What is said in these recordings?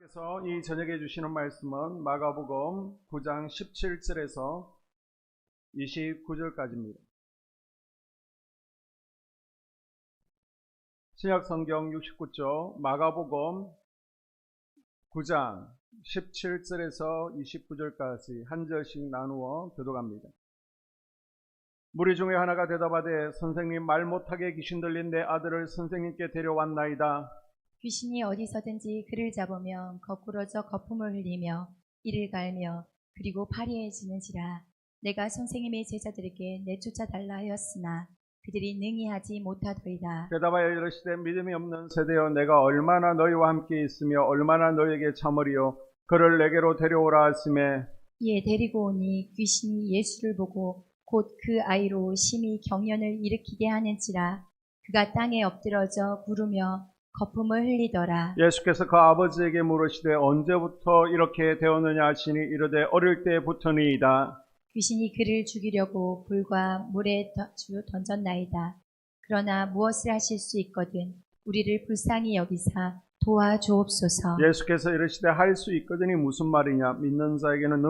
하나님께서 이 저녁에 주시는 말씀은 마가복음 9장 17절에서 29절까지입니다. 신약성경 69쪽 마가복음 9장 17절에서 29절까지 한 절씩 나누어 교독합니다. 무리 중에 하나가 대답하되 선생님, 말 못하게 귀신 들린 내 아들을 선생님께 데려왔나이다. 귀신이 어디서든지 그를 잡으면 거꾸러져 거품을 흘리며 이를 갈며 그리고 파리해지는지라. 내가 선생님의 제자들에게 내쫓아 달라 하였으나 그들이 능히 하지 못하더이다. 대답하여 이르시되 믿음이 없는 세대여, 내가 얼마나 너희와 함께 있으며 얼마나 너희에게 참으리요. 그를 내게로 데려오라 하시매 이에 데리고 오니 귀신이 예수를 보고 곧 그 아이로 심히 경련을 일으키게 하는지라. 그가 땅에 엎드러져 부르며 거품을 흘리더라. 예수께서 그 아버지에게 물으시되 언제부터 이렇게 되었느냐 하시니 이르되 어릴 때부터니이다. 귀신이 그를 죽이려고 불과 물에 던졌나이다. 그러나 무엇을 하실 수 있거든 우리를 불쌍히 여기사 도와주옵소서. 예수께서 이르시되 할 수 있거든이 무슨 말이냐. 믿는 자에게는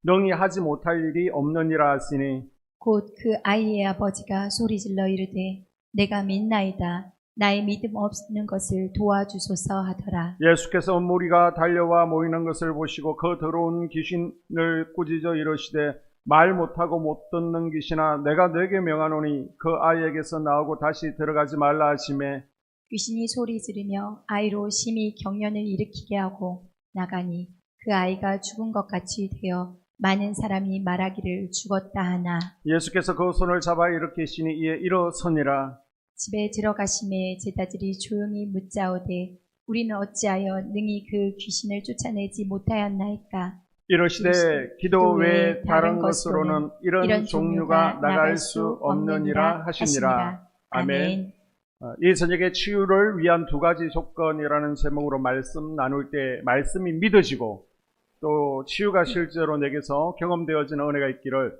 능히 하지 못할 일이 없느니라 하시니 곧 그 아이의 아버지가 소리질러 이르되 내가 믿나이다. 나의 믿음 없는 것을 도와주소서 하더라. 예수께서 무리가 달려와 모이는 것을 보시고 그 더러운 귀신을 꾸짖어 이르시되 말 못하고 못 듣는 귀신아, 내가 네게 명하노니 그 아이에게서 나오고 다시 들어가지 말라 하시매 귀신이 소리 지르며 아이로 심히 경련을 일으키게 하고 나가니 그 아이가 죽은 것 같이 되어 많은 사람이 말하기를 죽었다 하나. 예수께서 그 손을 잡아 일으키시니 이에 일어서니라. 집에 들어가심에 제자들이 조용히 묻자오되 우리는 어찌하여 능히 그 귀신을 쫓아내지 못하였나이까. 이르시되 기도 외에 다른 것으로는 이런 종류가 나갈 수 없느니라 하시니라. 아멘. 이 저녁에 치유를 위한 두 가지 조건이라는 제목으로 말씀 나눌 때 말씀이 믿어지고 또 치유가 실제로 내게서 경험되어지는 은혜가 있기를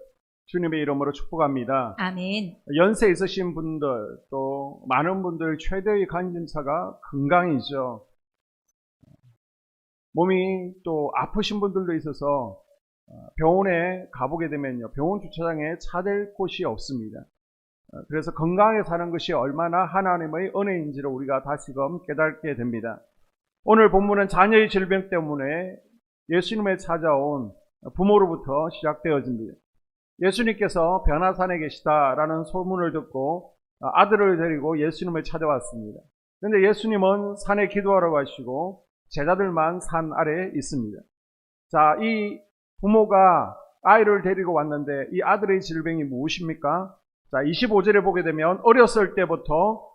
주님의 이름으로 축복합니다. 아멘. 연세 있으신 분들 또 많은 분들 최대의 관심사가 건강이죠. 몸이 또 아프신 분들도 있어서 병원에 가보게 되면요, 병원 주차장에 차댈 곳이 없습니다. 그래서 건강하게 사는 것이 얼마나 하나님의 은혜인지를 우리가 다시금 깨닫게 됩니다. 오늘 본문은 자녀의 질병 때문에 예수님에 찾아온 부모로부터 시작되어집니다. 예수님께서 변화산에 계시다라는 소문을 듣고 아들을 데리고 예수님을 찾아왔습니다. 그런데 예수님은 산에 기도하러 가시고 제자들만 산 아래에 있습니다. 자, 이 부모가 아이를 데리고 왔는데 이 아들의 질병이 무엇입니까? 자, 25절에 보게 되면 어렸을 때부터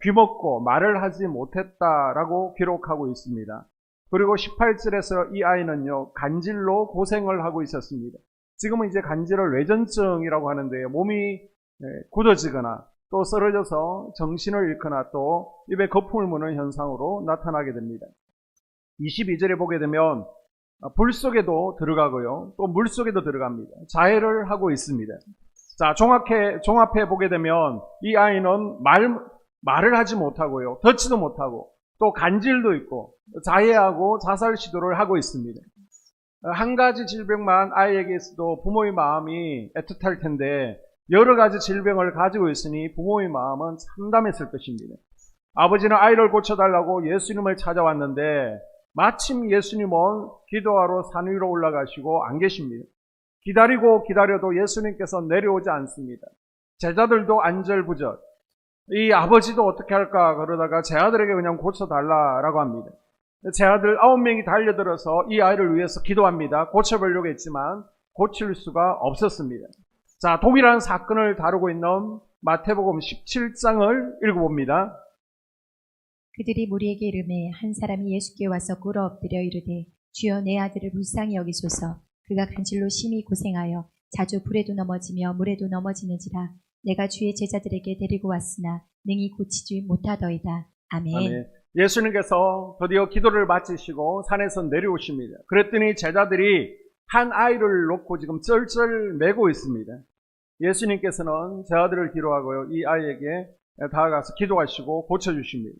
귀먹고 말을 하지 못했다라고 기록하고 있습니다. 그리고 18절에서 이 아이는요, 간질로 고생을 하고 있었습니다. 지금은 이제 간질을 뇌전증이라고 하는데요, 몸이 굳어지거나 또 쓰러져서 정신을 잃거나 또 입에 거품을 무는 현상으로 나타나게 됩니다. 22절에 보게 되면 불 속에도 들어가고요, 또 물 속에도 들어갑니다. 자해를 하고 있습니다. 자, 종합해 보게 되면 이 아이는 말을 하지 못하고요, 듣지도 못하고 또 간질도 있고 자해하고 자살 시도를 하고 있습니다. 한 가지 질병만 아이에게 있어도 부모의 마음이 애틋할 텐데 여러 가지 질병을 가지고 있으니 부모의 마음은 참담했을 것입니다. 아버지는 아이를 고쳐달라고 예수님을 찾아왔는데 마침 예수님은 기도하러 산 위로 올라가시고 안 계십니다. 기다려도 예수님께서 내려오지 않습니다. 제자들도 안절부절. 이 아버지도 어떻게 할까 그러다가 제 아들에게 그냥 고쳐달라라고 합니다. 제 아들 9명이 달려들어서 이 아이를 위해서 기도합니다. 고쳐보려고 했지만 고칠 수가 없었습니다. 자, 동일한 사건을 다루고 있는 마태복음 17장을 읽어봅니다. 그들이 무리에게 이르매 한 사람이 예수께 와서 꿇어 엎드려 이르되 주여, 내 아들을 불쌍히 여기소서. 그가 간질로 심히 고생하여 자주 불에도 넘어지며 물에도 넘어지는지라. 내가 주의 제자들에게 데리고 왔으나 능히 고치지 못하더이다. 아멘. 아멘. 예수님께서 드디어 기도를 마치시고 산에서 내려오십니다. 그랬더니 제자들이 한 아이를 놓고 지금 쩔쩔 매고 있습니다. 예수님께서는 제 아들을 기도하고요, 이 아이에게 다가가서 기도하시고 고쳐주십니다.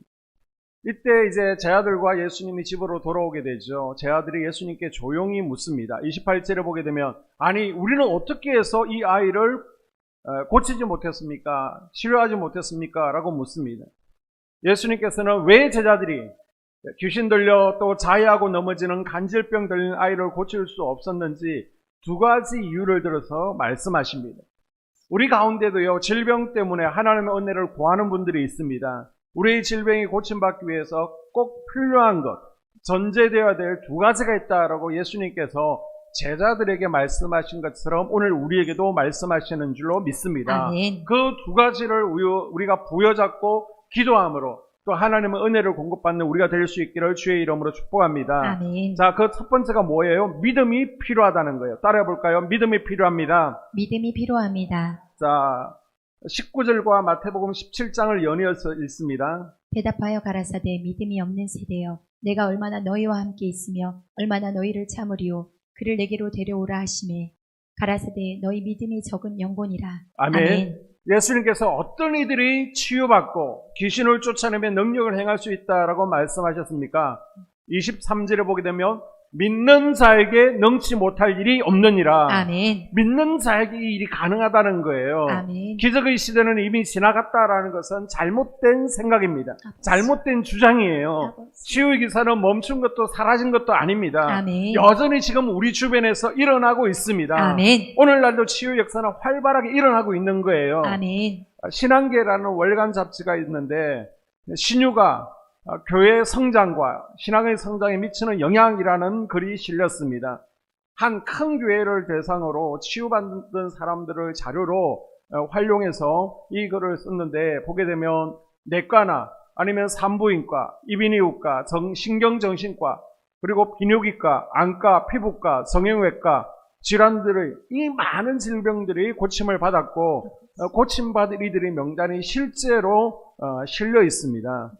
이때 이제 제 아들과 예수님이 집으로 돌아오게 되죠. 제 아들이 예수님께 조용히 묻습니다. 28절에 보게 되면 아니 우리는 어떻게 해서 이 아이를 고치지 못했습니까? 치료하지 못했습니까? 라고 묻습니다. 예수님께서는 왜 제자들이 귀신 들려 또 자해하고 넘어지는 간질병 들린 아이를 고칠 수 없었는지 두 가지 이유를 들어서 말씀하십니다. 우리 가운데도요, 질병 때문에 하나님의 은혜를 구하는 분들이 있습니다. 우리의 질병이 고침받기 위해서 꼭 필요한 것, 전제되어야 될 두 가지가 있다라고 예수님께서 제자들에게 말씀하신 것처럼 오늘 우리에게도 말씀하시는 줄로 믿습니다. 아멘. 그 두 가지를 우리가 부여잡고 기도함으로 또 하나님의 은혜를 공급받는 우리가 될 수 있기를 주의 이름으로 축복합니다. 아멘. 자, 그 첫 번째가 뭐예요? 믿음이 필요하다는 거예요. 따라해 볼까요? 믿음이 필요합니다. 믿음이 필요합니다. 자, 19절과 마태복음 17장을 연이어서 읽습니다. 대답하여 가라사대 믿음이 없는 세대여 내가 얼마나 너희와 함께 있으며 얼마나 너희를 참으리요 그를 내게로 데려오라 하시매 가라사대 너희 믿음이 적은 영혼이라. 아멘. 예수님께서 어떤 이들이 치유받고 귀신을 쫓아내며 능력을 행할 수 있다라고 말씀하셨습니까? 23절에 보게 되면 믿는 자에게 능치 못할 일이 없느니라. 아멘. 믿는 자에게 이 일이 가능하다는 거예요. 아멘. 기적의 시대는 이미 지나갔다라는 것은 잘못된 생각입니다. 잘못된 주장이에요. 치유의 기사는 멈춘 것도 사라진 것도 아닙니다. 아멘. 여전히 지금 우리 주변에서 일어나고 있습니다. 아멘. 오늘날도 치유 역사는 활발하게 일어나고 있는 거예요. 아멘. 신앙계라는 월간 잡지가 있는데 신유가 교회의 성장과 신앙의 성장에 미치는 영향이라는 글이 실렸습니다. 한 큰 교회를 대상으로 치유받는 사람들을 자료로 활용해서 이 글을 썼는데 보게 되면 내과나 아니면 산부인과, 이비인후과, 신경정신과, 그리고 비뇨기과, 안과, 피부과, 성형외과 질환들의 이 많은 질병들이 고침을 받았고 고침받을 이들의 명단이 실제로 실려 있습니다.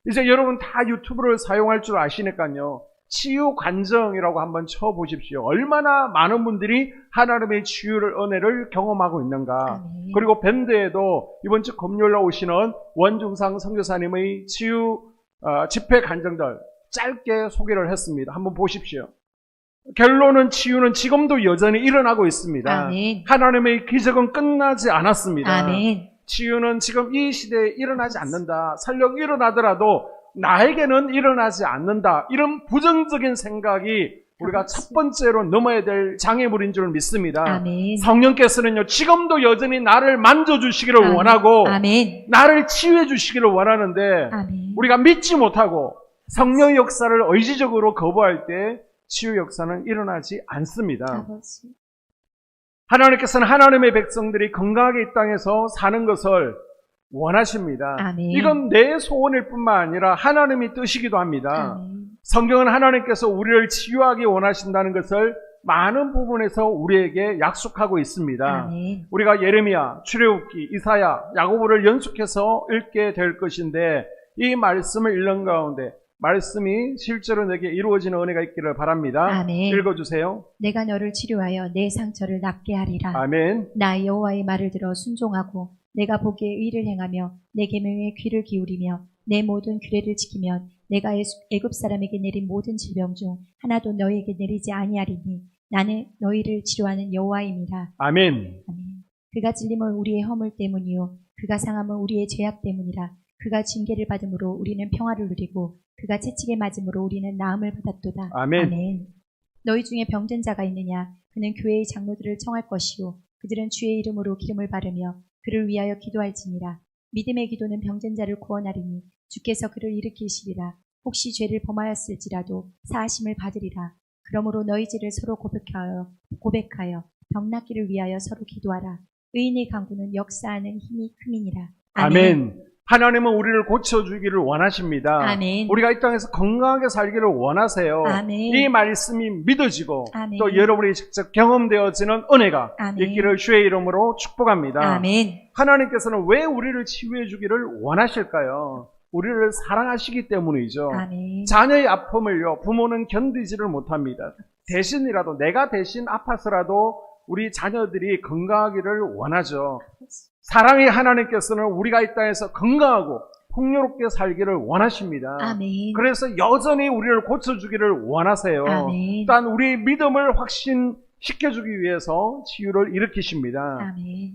이제 여러분 다 유튜브를 사용할 줄 아시니까요. 치유 관정이라고 한번 쳐보십시오. 얼마나 많은 분들이 하나님의 치유를 은혜를 경험하고 있는가. 아멘. 그리고 밴드에도 이번 주 금요일에 오시는 원중상 선교사님의 치유 집회 간정들 짧게 소개를 했습니다. 한번 보십시오. 결론은 치유는 지금도 여전히 일어나고 있습니다. 아멘. 하나님의 기적은 끝나지 않았습니다. 아멘. 치유는 지금 이 시대에 일어나지 않는다. 설령 일어나더라도 나에게는 일어나지 않는다. 이런 부정적인 생각이 우리가 첫 번째로 넘어야 될 장애물인 줄 믿습니다. 아멘. 성령께서는요, 지금도 여전히 나를 만져주시기를 아멘. 원하고, 아멘. 나를 치유해 주시기를 원하는데, 아멘. 우리가 믿지 못하고, 성령의 역사를 의지적으로 거부할 때, 치유 역사는 일어나지 않습니다. 아버지. 하나님께서는 하나님의 백성들이 건강하게 이 땅에서 사는 것을 원하십니다. 아멘. 이건 내 소원일 뿐만 아니라 하나님의 뜻이기도 합니다. 아멘. 성경은 하나님께서 우리를 치유하기 원하신다는 것을 많은 부분에서 우리에게 약속하고 있습니다. 아멘. 우리가 예레미야, 출애굽기, 이사야, 야고보를 연속해서 읽게 될 것인데 이 말씀을 읽는 가운데 말씀이 실제로 내게 이루어지는 은혜가 있기를 바랍니다. 아멘. 읽어주세요. 내가 너를 치료하여 내 상처를 낫게 하리라. 아멘. 나 여호와의 말을 들어 순종하고 내가 보기에 의를 행하며 내 계명에 귀를 기울이며 내 모든 규례를 지키면 내가 애굽 사람에게 내린 모든 질병 중 하나도 너희에게 내리지 아니하리니 나는 너희를 치료하는 여호와임이라. 아멘. 아멘. 그가 찔림은 우리의 허물 때문이요 그가 상함은 우리의 죄악 때문이라. 그가 징계를 받음으로 우리는 평화를 누리고 그가 채찍에 맞음으로 우리는 나음을 받았도다. 아멘. 너희 중에 병든 자가 있느냐? 그는 교회의 장로들을 청할 것이요 그들은 주의 이름으로 기름을 바르며 그를 위하여 기도할지니라. 믿음의 기도는 병든 자를 구원하리니 주께서 그를 일으키시리라. 혹시 죄를 범하였을지라도 사하심을 받으리라. 그러므로 너희 죄를 서로 고백하여 병 낫기를 위하여 서로 기도하라. 의인의 강구는 역사하는 힘이 큼이니라. 아멘. 하나님은 우리를 고쳐주기를 원하십니다. 아멘. 우리가 이 땅에서 건강하게 살기를 원하세요. 아멘. 이 말씀이 믿어지고 아멘. 또 여러분이 직접 경험되어지는 은혜가 아멘. 있기를 주의 이름으로 축복합니다. 아멘. 하나님께서는 왜 우리를 치유해 주기를 원하실까요? 우리를 사랑하시기 때문이죠. 아멘. 자녀의 아픔을요, 부모는 견디지를 못합니다. 대신이라도 내가 대신 아파서라도 우리 자녀들이 건강하기를 원하죠. 사랑의 하나님께서는 우리가 이 땅에서 건강하고 풍요롭게 살기를 원하십니다. 아멘. 그래서 여전히 우리를 고쳐주기를 원하세요. 아멘. 또한 우리의 믿음을 확신시켜주기 위해서 치유를 일으키십니다. 아멘.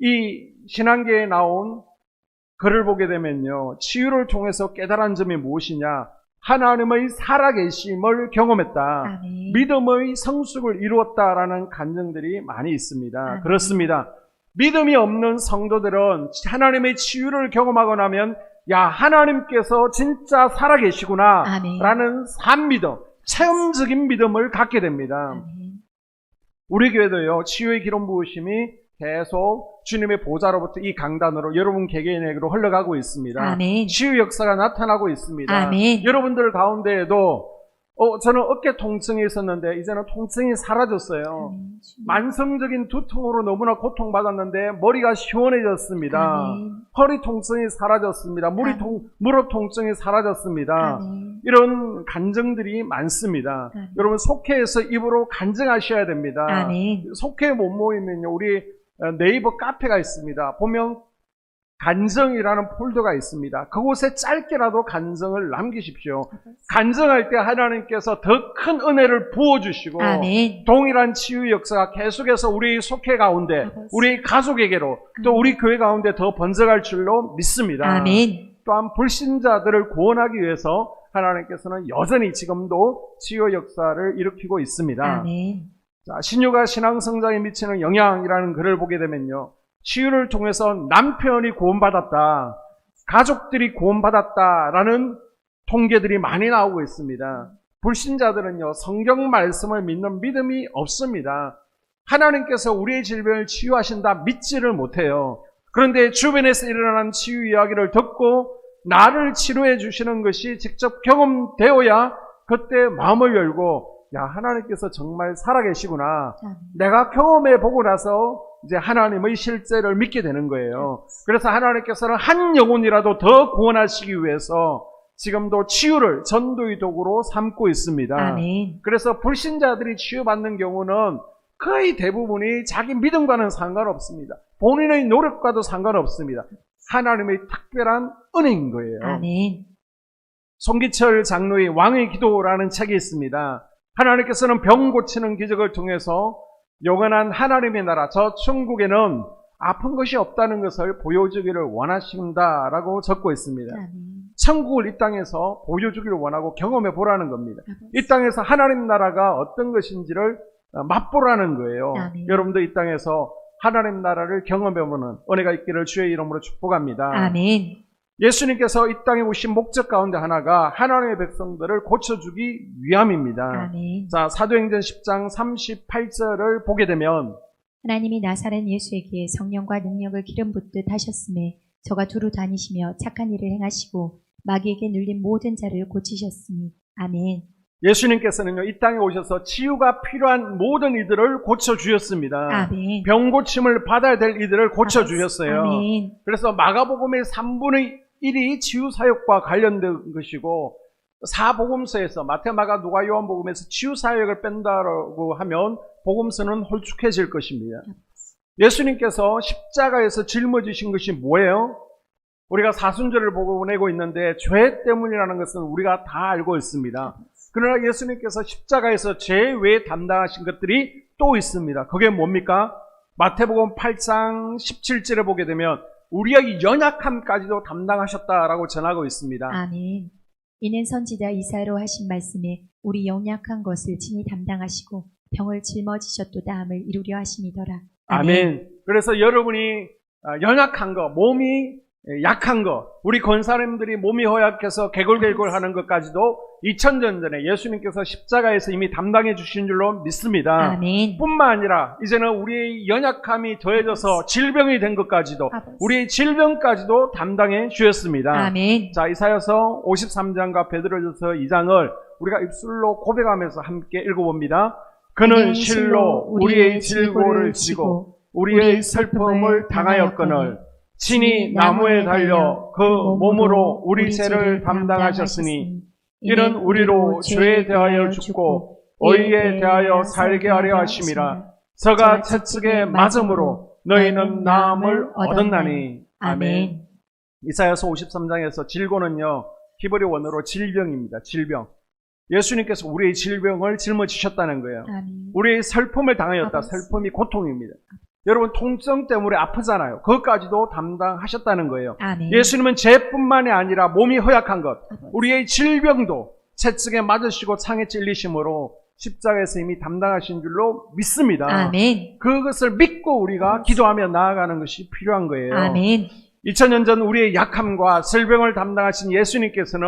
이 신앙계에 나온 글을 보게 되면요, 치유를 통해서 깨달은 점이 무엇이냐? 하나님의 살아계심을 경험했다. 아멘. 믿음의 성숙을 이루었다라는 간증들이 많이 있습니다. 아멘. 그렇습니다. 믿음이 없는 성도들은 하나님의 치유를 경험하고 나면 야, 하나님께서 진짜 살아계시구나 아멘. 라는 산믿음, 체험적인 믿음을 갖게 됩니다. 아멘. 우리 교회도요, 치유의 기름 부으심이 계속 주님의 보좌로부터 이 강단으로 여러분 개개인에게로 흘러가고 있습니다. 아멘. 치유 역사가 나타나고 있습니다. 아멘. 여러분들 가운데에도 저는 어깨 통증이 있었는데 이제는 통증이 사라졌어요. 아멘. 만성적인 두통으로 너무나 고통받았는데 머리가 시원해졌습니다. 아멘. 허리 통증이 사라졌습니다. 무릎 통증이 사라졌습니다. 아멘. 이런 간증들이 많습니다. 아멘. 여러분 속회에서 입으로 간증하셔야 됩니다. 아멘. 속회 못 모이면요, 우리 네이버 카페가 있습니다. 보면 간증이라는 폴더가 있습니다. 그곳에 짧게라도 간증을 남기십시오. 간증할 때 하나님께서 더 큰 은혜를 부어주시고 아멘. 동일한 치유 역사가 계속해서 우리 속회 가운데, 우리 가족에게로 또 우리 교회 가운데 더 번져갈 줄로 믿습니다. 아멘. 또한 불신자들을 구원하기 위해서 하나님께서는 여전히 지금도 치유 역사를 일으키고 있습니다. 아멘. 자, 신유가 신앙 성장에 미치는 영향이라는 글을 보게 되면요, 치유를 통해서 남편이 구원받았다, 가족들이 구원받았다라는 통계들이 많이 나오고 있습니다. 불신자들은요, 성경 말씀을 믿는 믿음이 없습니다. 하나님께서 우리의 질병을 치유하신다 믿지를 못해요. 그런데 주변에서 일어나는 치유 이야기를 듣고 나를 치료해 주시는 것이 직접 경험되어야 그때 마음을 열고, 야, 하나님께서 정말 살아계시구나, 내가 경험해 보고 나서 이제 하나님의 실제를 믿게 되는 거예요. 그래서 하나님께서는 한 영혼이라도 더 구원하시기 위해서 지금도 치유를 전도의 도구로 삼고 있습니다. 아멘. 그래서 불신자들이 치유받는 경우는 거의 대부분이 자기 믿음과는 상관없습니다. 본인의 노력과도 상관없습니다. 하나님의 특별한 은혜인 거예요. 아멘. 송기철 장로의 왕의 기도라는 책이 있습니다. 하나님께서는 병 고치는 기적을 통해서 영원한 하나님의 나라, 저 천국에는 아픈 것이 없다는 것을 보여주기를 원하신다라고 적고 있습니다. 아멘. 천국을 이 땅에서 보여주기를 원하고 경험해 보라는 겁니다. 이 땅에서 하나님 나라가 어떤 것인지를 맛보라는 거예요. 아멘. 여러분도 이 땅에서 하나님 나라를 경험해보는 은혜가 있기를 주의 이름으로 축복합니다. 아멘. 예수님께서 이 땅에 오신 목적 가운데 하나가 하나님의 백성들을 고쳐주기 위함입니다. 아멘. 자, 사도행전 10장 38절을 보게 되면 하나님이 나사렛 예수에게 성령과 능력을 기름 붓듯 하셨음에 저가 두루 다니시며 착한 일을 행하시고 마귀에게 눌린 모든 자를 고치셨으니. 아멘. 예수님께서는요, 이 땅에 오셔서 치유가 필요한 모든 이들을 고쳐주셨습니다. 아멘. 병 고침을 받아야 될 이들을 고쳐주셨어요. 아멘. 그래서 마가복음의 3분의 1이 치유사역과 관련된 것이고, 사복음서에서 마태, 마가, 누가, 요한복음에서 치유사역을 뺀다고 하면 복음서는 홀쭉해질 것입니다. 예수님께서 십자가에서 짊어지신 것이 뭐예요? 우리가 사순절을 보내고 있는데 죄 때문이라는 것은 우리가 다 알고 있습니다. 그러나 예수님께서 십자가에서 죄 외에 담당하신 것들이 또 있습니다. 그게 뭡니까? 마태복음 8장 17절에 보게 되면 우리의 연약함까지도 담당하셨다라고 전하고 있습니다. 아멘. 이는 선지자 이사야로 하신 말씀에 우리 연약한 것을 친히 담당하시고 병을 짊어지셨도다 함을 이루려 하심이더라. 아멘. 그래서 여러분이 연약한 거, 몸이 약한 거, 우리 권사님들이 몸이 허약해서 개골개골하는 것까지도 2000년 전에 예수님께서 십자가에서 이미 담당해 주신 줄로 믿습니다. 아멘. 뿐만 아니라 이제는 우리의 연약함이 더해져서 질병이 된 것까지도, 우리의 질병까지도 담당해 주셨습니다. 아멘. 자, 이사야서 53장과 베드로전서 2장을 우리가 입술로 고백하면서 함께 읽어봅니다. 그는 실로 우리의 질고를 지고 우리의 슬픔을 당하였거늘 친히 나무에 달려 그 몸으로 우리 죄를 담당하셨으니 이는 우리로 죄에 대하여 죽고 의에 대하여 살게 하려 하심이라. 저가 채찍에 맞음으로 너희는 나음을 얻었나니. 아멘. 이사야서 53장에서 질고는요, 히브리 원어로 질병입니다. 질병. 예수님께서 우리의 질병을 짊어지셨다는 거예요. 아멘. 우리의 슬픔을 당하였다. 아버지. 슬픔이 고통입니다. 여러분, 통증 때문에 아프잖아요. 그것까지도 담당하셨다는 거예요. 아멘. 예수님은 죄뿐만이 아니라 몸이 허약한 것, 아버지. 우리의 질병도 채찍에 맞으시고 창에 찔리심으로 십자가에서 이미 담당하신 줄로 믿습니다. 아멘. 그것을 믿고 우리가 기도하며 나아가는 것이 필요한 거예요. 아멘. 2000년 전 우리의 약함과 질병을 담당하신 예수님께서는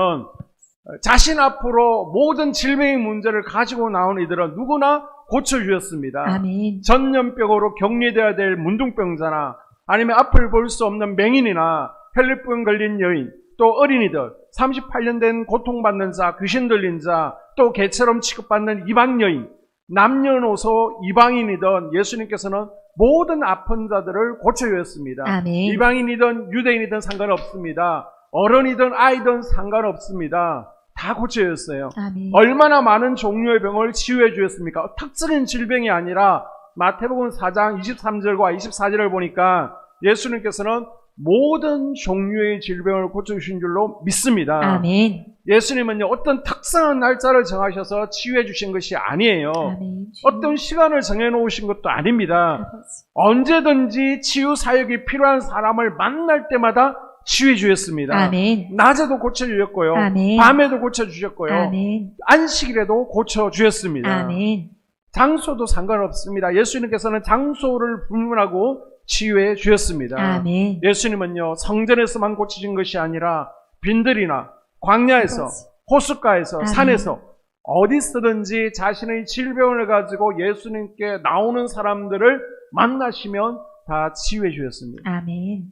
자신 앞으로 모든 질병의 문제를 가지고 나온 이들은 누구나 고쳐주셨습니다. 아멘. 전염병으로 격리되어야 될 문둥병자나 아니면 앞을 볼 수 없는 맹인이나 혈류병 걸린 여인, 또 어린이들, 38년 된 고통받는 자, 귀신 들린 자, 또 개처럼 취급받는 이방 여인, 남녀노소 이방인이든 예수님께서는 모든 아픈 자들을 고쳐주셨습니다. 아멘. 이방인이든 유대인이든 상관없습니다. 어른이든 아이든 상관없습니다. 다 고쳐주셨어요. 아멘. 얼마나 많은 종류의 병을 치유해 주셨습니까? 특정인 질병이 아니라 마태복음 4장 23절과 24절을 보니까 예수님께서는 모든 종류의 질병을 고쳐주신 줄로 믿습니다. 아멘. 예수님은요, 어떤 특정한 날짜를 정하셔서 치유해 주신 것이 아니에요. 아멘. 어떤 시간을 정해놓으신 것도 아닙니다. 아버지. 언제든지 치유 사역이 필요한 사람을 만날 때마다 치유해 주셨습니다. 아멘. 낮에도 고쳐주셨고요. 아멘. 밤에도 고쳐주셨고요. 아멘. 안식일에도 고쳐주셨습니다. 아멘. 장소도 상관없습니다. 예수님께서는 장소를 불문하고 치유해 주셨습니다. 아멘. 예수님은요, 성전에서만 고치신 것이 아니라 빈들이나 광야에서, 아버지. 호숫가에서, 아멘. 산에서 어디서든지 자신의 질병을 가지고 예수님께 나오는 사람들을 만나시면 다 치유해 주셨습니다. 아멘.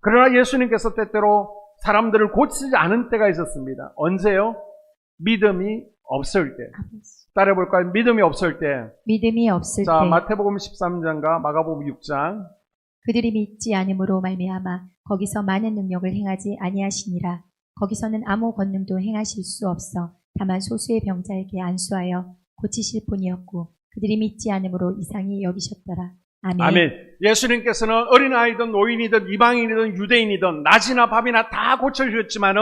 그러나 예수님께서 때때로 사람들을 고치지 않은 때가 있었습니다. 언제요? 믿음이 없을 때. 아버지. 따라해볼까요? 믿음이 없을 때. 믿음이 없을 자, 때 마태복음 13장과 마가복음 6장. 그들이 믿지 않음으로 말미암아 거기서 많은 능력을 행하지 아니하시니라. 거기서는 아무 권능도 행하실 수 없어 다만 소수의 병자에게 안수하여 고치실 뿐이었고 그들이 믿지 않음으로 이상히 여기셨더라. 아멘. 아멘. 예수님께서는 어린아이든 노인이든 이방인이든 유대인이든 낮이나 밤이나 다 고쳐주셨지만은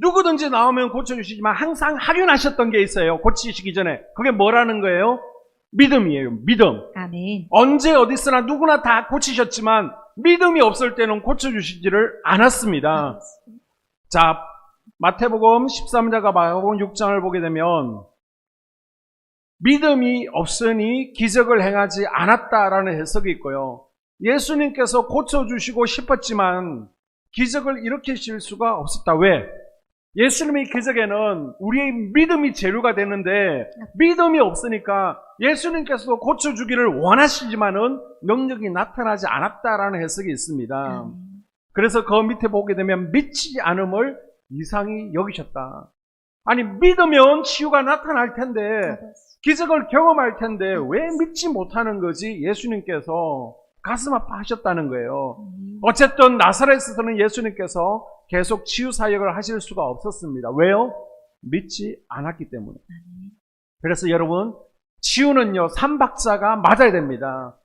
누구든지 나오면 고쳐주시지만 항상 할인하셨던 게 있어요. 고치시기 전에. 그게 뭐라는 거예요? 믿음이에요. 믿음. 아멘. 언제 어디서나 누구나 다 고치셨지만 믿음이 없을 때는 고쳐주시지를 않았습니다. 자, 마태복음 13장과 마가복음 6장을 보게 되면 믿음이 없으니 기적을 행하지 않았다라는 해석이 있고요. 예수님께서 고쳐주시고 싶었지만 기적을 일으키실 수가 없었다. 왜? 예수님의 기적에는 우리의 믿음이 재료가 되는데 믿음이 없으니까 예수님께서도 고쳐주기를 원하시지만은 능력이 나타나지 않았다라는 해석이 있습니다. 아멘. 그래서 그 밑에 보게 되면 믿지 않음을 이상히 여기셨다. 아니, 믿으면 치유가 나타날 텐데 기적을 경험할 텐데 왜 믿지 못하는 거지? 예수님께서 가슴 아파하셨다는 거예요. 어쨌든 나사렛에서는 예수님께서 계속 치유 사역을 하실 수가 없었습니다. 왜요? 믿지 않았기 때문에. 그래서 여러분, 치유는요, 삼박자가 맞아야 됩니다.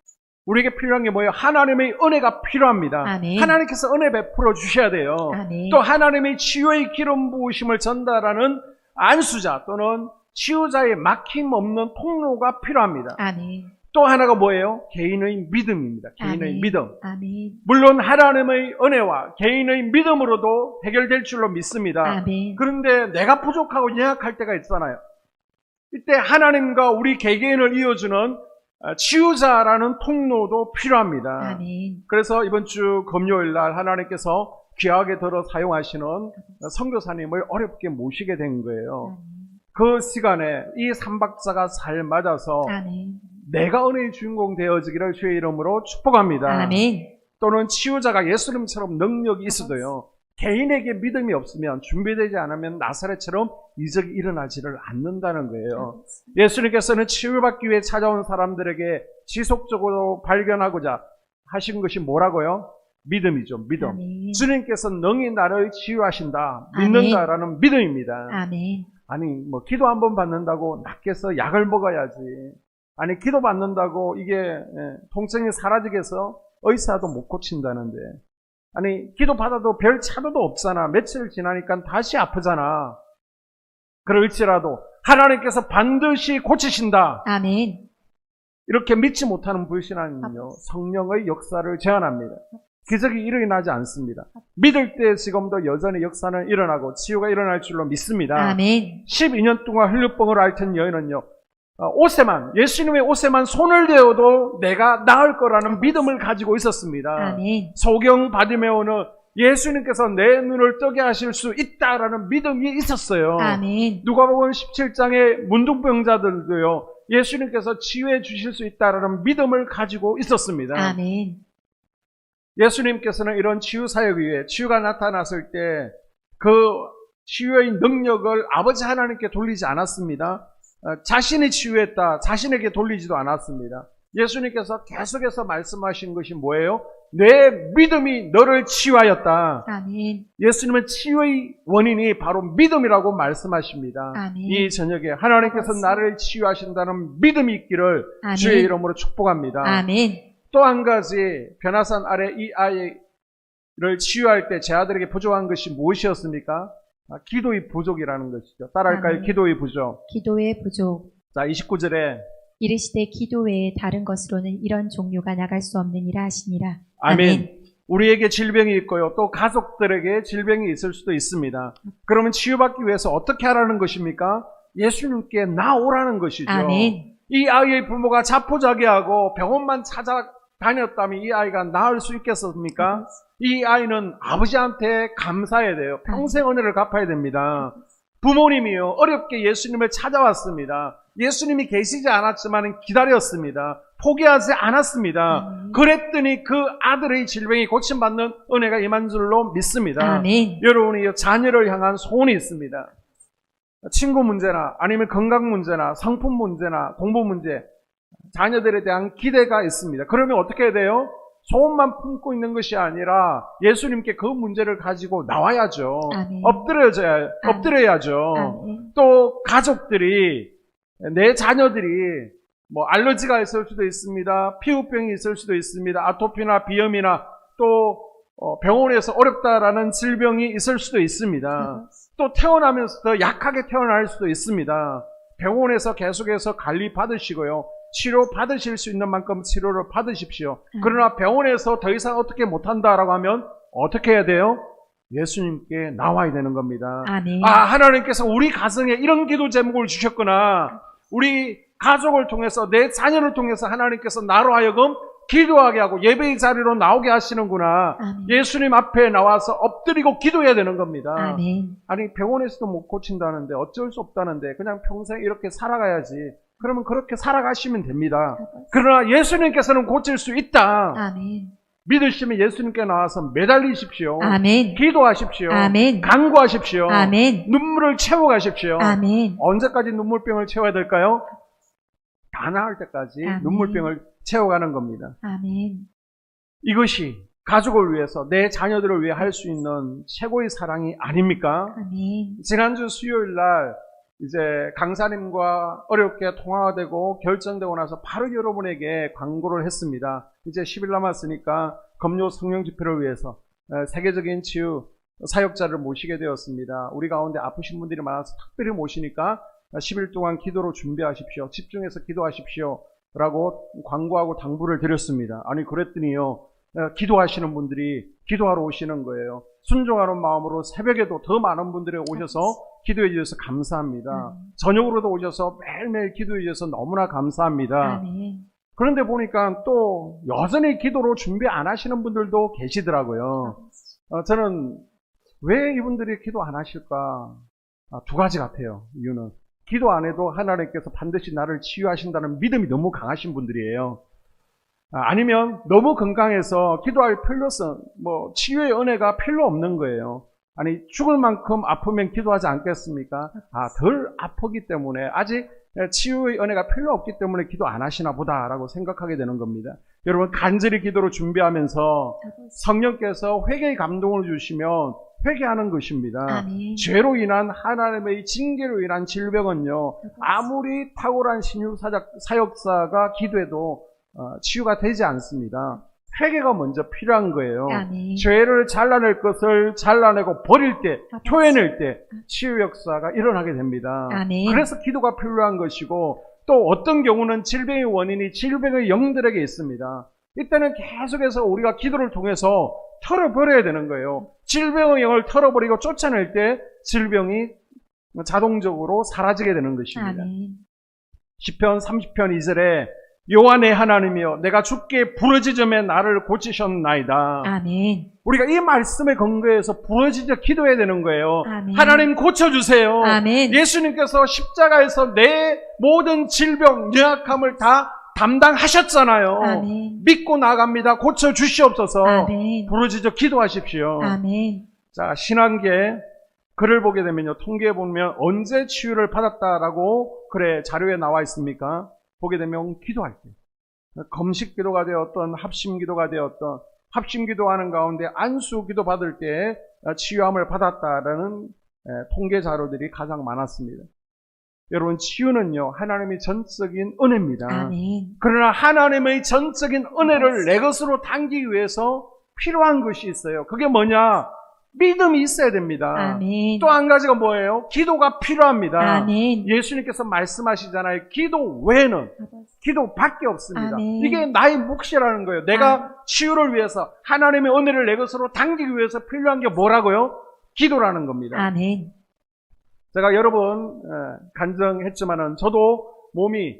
우리에게 필요한 게 뭐예요? 하나님의 은혜가 필요합니다. 아멘. 하나님께서 은혜 베풀어 주셔야 돼요. 아멘. 또 하나님의 치유의 기름 부으심을 전달하는 안수자 또는 치유자의 막힘없는 통로가 필요합니다. 아멘. 또 하나가 뭐예요? 개인의 믿음입니다. 개인의 아멘. 믿음. 아멘. 물론 하나님의 은혜와 개인의 믿음으로도 해결될 줄로 믿습니다. 아멘. 그런데 내가 부족하고 연약할 때가 있잖아요. 이때 하나님과 우리 개개인을 이어주는 치유자라는 통로도 필요합니다. 아멘. 그래서 이번 주 금요일 날 하나님께서 귀하게 들어 사용하시는 선교사님을 어렵게 모시게 된 거예요. 그 시간에 이 삼박자가 잘 맞아서 아멘. 내가 은혜의 주인공 되어지기를 주의 이름으로 축복합니다. 아멘. 또는 치유자가 예수님처럼 능력이 있어도요, 개인에게 믿음이 없으면, 준비되지 않으면 나사렛처럼 이적이 일어나지를 않는다는 거예요. 예수님께서는 치유받기 위해 찾아온 사람들에게 지속적으로 발견하고자 하신 것이 뭐라고요? 믿음이죠. 믿음. 아멘. 주님께서 능히 나를 치유하신다, 아멘. 믿는다라는 믿음입니다. 아멘. 아니, 뭐 기도 한 번 받는다고 낫겠어? 약을 먹어야지. 아니, 기도 받는다고 이게 통증이 사라지겠어? 의사도 못 고친다는데. 아니, 기도 받아도 별 차도도 없잖아. 며칠 지나니까 다시 아프잖아. 그럴지라도 하나님께서 반드시 고치신다. 아멘. 이렇게 믿지 못하는 불신앙은요, 성령의 역사를 제한합니다. 기적이 일어나지 않습니다. 믿을 때 지금도 여전히 역사는 일어나고 치유가 일어날 줄로 믿습니다. 아멘. 12년 동안 혈류병을 앓던 여인은요, 예수님의 옷에만 손을 대어도 내가 나을 거라는 믿음을 가지고 있었습니다. 아멘. 소경 바디메오는 예수님께서 내 눈을 뜨게 하실 수 있다라는 믿음이 있었어요. 아멘. 누가복음 17장의 문둥병자들도요, 예수님께서 치유해 주실 수 있다라는 믿음을 가지고 있었습니다. 아멘. 예수님께서는 이런 치유 사역 위에 치유가 나타났을 때 그 치유의 능력을 아버지 하나님께 돌리지 않았습니다. 자신이 치유했다, 자신에게 돌리지도 않았습니다. 예수님께서 계속해서 말씀하신 것이 뭐예요? 내 믿음이 너를 치유하였다. 아멘. 예수님은 치유의 원인이 바로 믿음이라고 말씀하십니다. 아멘. 이 저녁에 하나님께서 나를 치유하신다는 믿음이 있기를 아멘. 주의 이름으로 축복합니다. 아멘. 또 한 가지, 변화산 아래 이 아이를 치유할 때 제 아들에게 부족한 것이 무엇이었습니까? 기도의 부족이라는 것이죠. 따라할까요? 아멘. 기도의 부족. 기도의 부족. 자, 29절에 이르시되 기도 외에 다른 것으로는 이런 종류가 나갈 수 없느니라 하시니라. 아멘. 우리에게 질병이 있고요. 또 가족들에게 질병이 있을 수도 있습니다. 그러면 치유받기 위해서 어떻게 하라는 것입니까? 예수님께 나오라는 것이죠. 아멘. 이 아이의 부모가 자포자기하고 병원만 찾아다녔다면 이 아이가 나을 수 있겠습니까? 이 아이는 아버지한테 감사해야 돼요. 평생 은혜를 갚아야 됩니다. 부모님이요, 어렵게 예수님을 찾아왔습니다. 예수님이 계시지 않았지만 기다렸습니다. 포기하지 않았습니다. 그랬더니 그 아들의 질병이 고침받는 은혜가 임한 줄로 믿습니다. 아멘. 여러분이 자녀를 향한 소원이 있습니다. 친구 문제나 아니면 건강 문제나 성품 문제나 공부 문제, 자녀들에 대한 기대가 있습니다. 그러면 어떻게 해야 돼요? 소원만 품고 있는 것이 아니라 예수님께 그 문제를 가지고 나와야죠. 아멘. 엎드려야죠. 아멘. 또 가족들이, 내 자녀들이 알러지가 있을 수도 있습니다. 피부병이 있을 수도 있습니다. 아토피나 비염이나 또 병원에서 어렵다라는 질병이 있을 수도 있습니다. 또 태어나면서 더 약하게 태어날 수도 있습니다. 병원에서 계속해서 관리 받으시고요. 치료 받으실 수 있는 만큼 치료를 받으십시오. 그러나 병원에서 더 이상 어떻게 못한다라고 하면 어떻게 해야 돼요? 예수님께 나와야 되는 겁니다. 아멘. 하나님께서 우리 가정에 이런 기도 제목을 주셨구나. 우리 가족을 통해서, 내 자녀를 통해서 하나님께서 나로 하여금 기도하게 하고 예배의 자리로 나오게 하시는구나. 아멘. 예수님 앞에 나와서 엎드리고 기도해야 되는 겁니다. 아멘. 아니, 병원에서도 못 고친다는데, 어쩔 수 없다는데 그냥 평생 이렇게 살아가야지. 그러면 그렇게 살아가시면 됩니다. 그러나 예수님께서는 고칠 수 있다. 아멘. 믿으시면 예수님께 나와서 매달리십시오. 아멘. 기도하십시오. 아멘. 간구하십시오. 아멘. 눈물을 채워가십시오. 아멘. 언제까지 눈물병을 채워야 될까요? 다 나을 때까지 아멘. 눈물병을 채워가는 겁니다. 아멘. 이것이 가족을 위해서, 내 자녀들을 위해 할 수 있는 최고의 사랑이 아닙니까? 아멘. 지난주 수요일 날 이제 강사님과 어렵게 통화가 되고 결정되고 나서 바로 여러분에게 광고를 했습니다. 이제 10일 남았으니까 금요 성령 집회를 위해서 세계적인 치유 사역자를 모시게 되었습니다. 우리 가운데 아프신 분들이 많아서 특별히 모시니까 10일 동안 기도로 준비하십시오. 집중해서 기도하십시오. 라고 광고하고 당부를 드렸습니다. 아니, 그랬더니요, 기도하시는 분들이 기도하러 오시는 거예요. 순종하는 마음으로 새벽에도 더 많은 분들이 오셔서 기도해 주셔서 감사합니다. 저녁으로도 오셔서 매일매일 기도해 주셔서 너무나 감사합니다. 아멘. 그런데 보니까 또 여전히 기도로 준비 안 하시는 분들도 계시더라고요. 저는 왜 이분들이 기도 안 하실까? 두 가지 같아요. 이유는 기도 안 해도 하나님께서 반드시 나를 치유하신다는 믿음이 너무 강하신 분들이에요. 아니면 너무 건강해서 기도할 필요성, 치유의 은혜가 필요 없는 거예요. 아니, 죽을 만큼 아프면 기도하지 않겠습니까? 덜 아프기 때문에, 아직 치유의 은혜가 필요 없기 때문에 기도 안 하시나 보다라고 생각하게 되는 겁니다. 여러분, 간절히 기도로 준비하면서 성령께서 회개의 감동을 주시면 회개하는 것입니다. 아멘. 죄로 인한 하나님의 징계로 인한 질병은요, 아무리 탁월한 신유 사역사가 기도해도 치유가 되지 않습니다. 회개가 먼저 필요한 거예요. 아멘. 죄를 잘라낼 것을 잘라내고 버릴 때, 아버지. 토해낼 때 치유 역사가 일어나게 됩니다. 아멘. 그래서 기도가 필요한 것이고, 또 어떤 경우는 질병의 원인이 질병의 영들에게 있습니다. 이때는 계속해서 우리가 기도를 통해서 털어버려야 되는 거예요. 질병의 영을 털어버리고 쫓아낼 때 질병이 자동적으로 사라지게 되는 것입니다. 아멘. 시편 30편 2절에 여호와 내 하나님이여 내가 주께 부르짖음에 나를 고치셨나이다. 아멘. 우리가 이 말씀에 근거해서 부르짖어 기도해야 되는 거예요. 아멘. 하나님 고쳐주세요. 아멘. 예수님께서 십자가에서 내 모든 질병, 연약함을 다 담당하셨잖아요. 아멘. 믿고 나갑니다. 고쳐주시옵소서. 아멘. 부르짖어 기도하십시오. 아멘. 자, 신앙계 글을 보게 되면요. 통계에 보면 언제 치유를 받았다라고 글에 자료에 나와 있습니까? 보게 되면 기도할 때. 금식 기도가 되었던 합심 기도가 되었던 합심 기도하는 가운데 안수 기도 받을 때 치유함을 받았다라는 통계 자료들이 가장 많았습니다. 여러분, 치유는요, 하나님의 전적인 은혜입니다. 아멘. 그러나 하나님의 전적인 은혜를 내 것으로 당기기 위해서 필요한 것이 있어요. 그게 뭐냐? 믿음이 있어야 됩니다. 아멘. 또 한 가지가 뭐예요? 기도가 필요합니다. 아멘. 예수님께서 말씀하시잖아요. 기도 외에는 아버지. 기도밖에 없습니다. 아멘. 이게 나의 몫이라는 거예요. 내가 치유를 위해서 하나님의 은혜를 내 것으로 당기기 위해서 필요한 게 뭐라고요? 기도라는 겁니다. 아멘. 제가 여러 번 간증했지만은 저도 몸이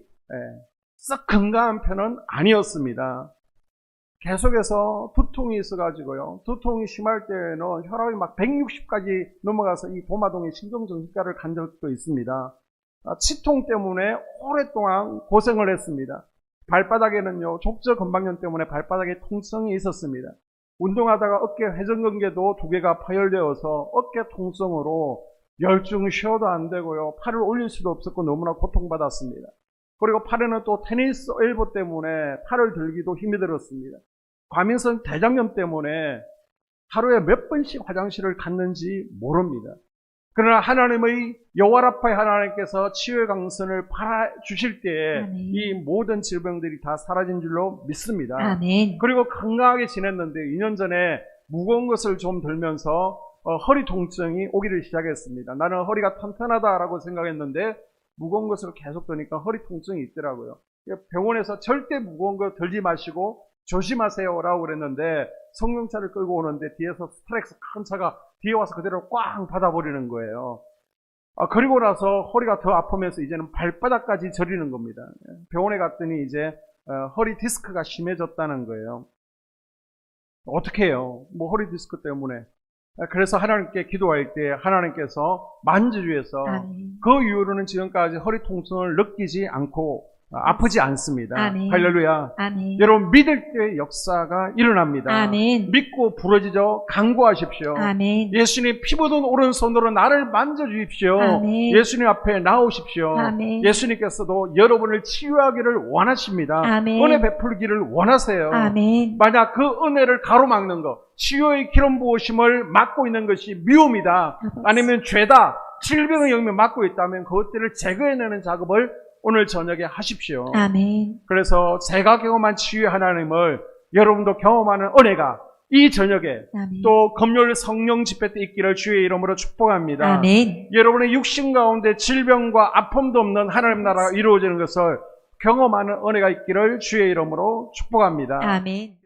썩 건강한 편은 아니었습니다. 계속해서 두통이 있어가지고요. 두통이 심할 때는 혈압이 막 160까지 넘어가서 이 도마동의 신경정신과를 간 적도 있습니다. 치통 때문에 오랫동안 고생을 했습니다. 발바닥에는요, 족저건방염 때문에 발바닥에 통증이 있었습니다. 운동하다가 어깨 회전근개도 2개가 파열되어서 어깨 통증으로 열중 쉬어도 안 되고요. 팔을 올릴 수도 없었고 너무나 고통받았습니다. 그리고 팔에는 또 테니스 엘보 때문에 팔을 들기도 힘이 들었습니다. 과민성 대장염 때문에 하루에 몇 번씩 화장실을 갔는지 모릅니다. 그러나 하나님의 여호와라파의 하나님께서 치유의 강선을 주실 때에 아멘. 이 모든 질병들이 다 사라진 줄로 믿습니다. 아멘. 그리고 건강하게 지냈는데 2년 전에 무거운 것을 좀 들면서 허리 통증이 오기를 시작했습니다. 나는 허리가 튼튼하다라고 생각했는데 무거운 것을 계속 드니까 허리 통증이 있더라고요. 병원에서 절대 무거운 거 들지 마시고 조심하세요라고 그랬는데 성경차를 끌고 오는데 뒤에서 스트렉스 큰 차가 뒤에 와서 그대로 꽝 받아버리는 거예요. 그리고 나서 허리가 더 아프면서 이제는 발바닥까지 저리는 겁니다. 병원에 갔더니 이제 허리 디스크가 심해졌다는 거예요. 어떻게 해요? 뭐 허리 디스크 때문에. 그래서 하나님께 기도할 때 하나님께서 만져주셔서 아멘. 그 이후로는 지금까지 허리 통증을 느끼지 않고 아프지 않습니다. 아멘. 할렐루야. 아멘. 여러분, 믿을 때 역사가 일어납니다. 아멘. 믿고 부르짖어 간구하십시오. 아멘. 예수님 피 묻은 오른손으로 나를 만져주십시오. 아멘. 예수님 앞에 나오십시오. 아멘. 예수님께서도 여러분을 치유하기를 원하십니다. 아멘. 은혜 베풀기를 원하세요. 아멘. 만약 그 은혜를 가로막는 것, 치유의 기름 부으심을 막고 있는 것이 미움이다, 아버지. 아니면 죄다, 질병의 영을 막고 있다면 그것들을 제거해내는 작업을 오늘 저녁에 하십시오. 아멘. 그래서 제가 경험한 치유의 하나님을 여러분도 경험하는 은혜가 이 저녁에 아멘. 또 금요일 성령 집회 때 있기를 주의 이름으로 축복합니다. 아멘. 여러분의 육신 가운데 질병과 아픔도 없는 하나님 나라가 이루어지는 것을 경험하는 은혜가 있기를 주의 이름으로 축복합니다. 아멘.